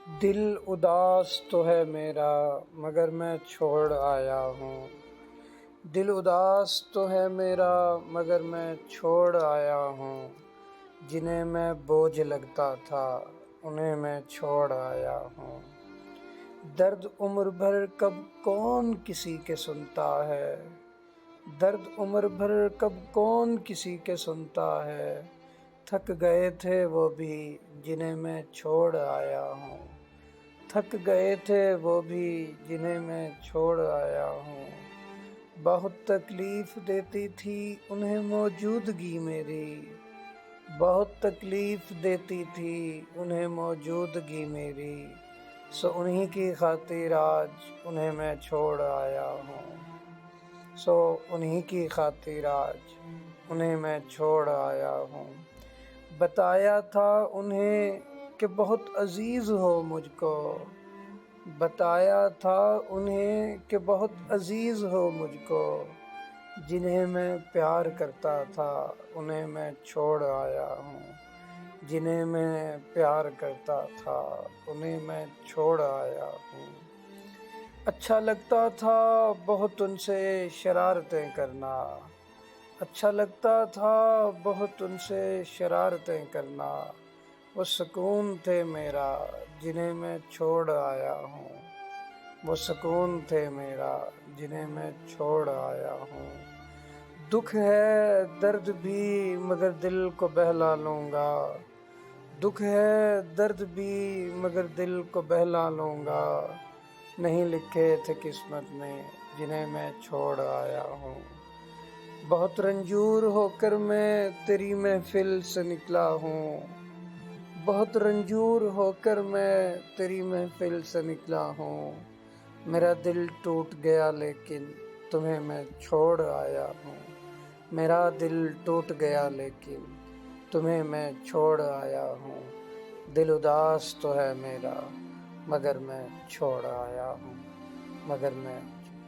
دل اداس تو ہے میرا مگر میں چھوڑ آیا ہوں۔ دل اداس تو ہے میرا مگر میں چھوڑ آیا ہوں۔ جنہیں میں بوجھ لگتا تھا انہیں میں چھوڑ آیا ہوں۔ درد عمر بھر کب کون کسی کے سنتا ہے، درد عمر بھر کب کون کسی کے سنتا ہے۔ تھک گئے تھے وہ بھی جنہیں میں چھوڑ آیا ہوں، تھک گئے تھے وہ بھی جنہیں میں چھوڑ آیا ہوں۔ بہت تکلیف دیتی تھی انہیں موجودگی میری، بہت تکلیف دیتی تھی انہیں موجودگی میری، سو انہی کی خاطر آج انہیں میں چھوڑ آیا ہوں، سو انہی کی خاطر آج انہیں میں چھوڑ آیا ہوں۔ بتایا تھا انہیں کہ بہت عزیز ہو مجھ کو، بتایا تھا انہیں کہ بہت عزیز ہو مجھ کو، جنہیں میں پیار کرتا تھا انہیں میں چھوڑ آیا ہوں، جنہیں میں پیار کرتا تھا انہیں میں چھوڑ آیا ہوں۔ اچھا لگتا تھا بہت ان سے شرارتیں کرنا، اچھا لگتا تھا بہت ان سے شرارتیں کرنا، وہ سکون تھے میرا جنہیں میں چھوڑ آیا ہوں، وہ سکون تھے میرا جنہیں میں چھوڑ آیا ہوں۔ دکھ ہے درد بھی مگر دل کو بہلا لوں گا، دکھ ہے درد بھی مگر دل کو بہلا لوں گا، نہیں لکھے تھے قسمت میں جنہیں میں چھوڑ آیا ہوں۔ بہت رنجور ہو کر میں تیری محفل سے نکلا ہوں، بہت رنجور ہو کر میں تیری محفل سے نکلا ہوں۔ میرا دل ٹوٹ گیا لیکن تمہیں میں چھوڑ آیا ہوں، میرا دل ٹوٹ گیا لیکن تمہیں میں چھوڑ آیا ہوں۔ دل اداس تو ہے میرا مگر میں چھوڑ آیا ہوں، مگر میں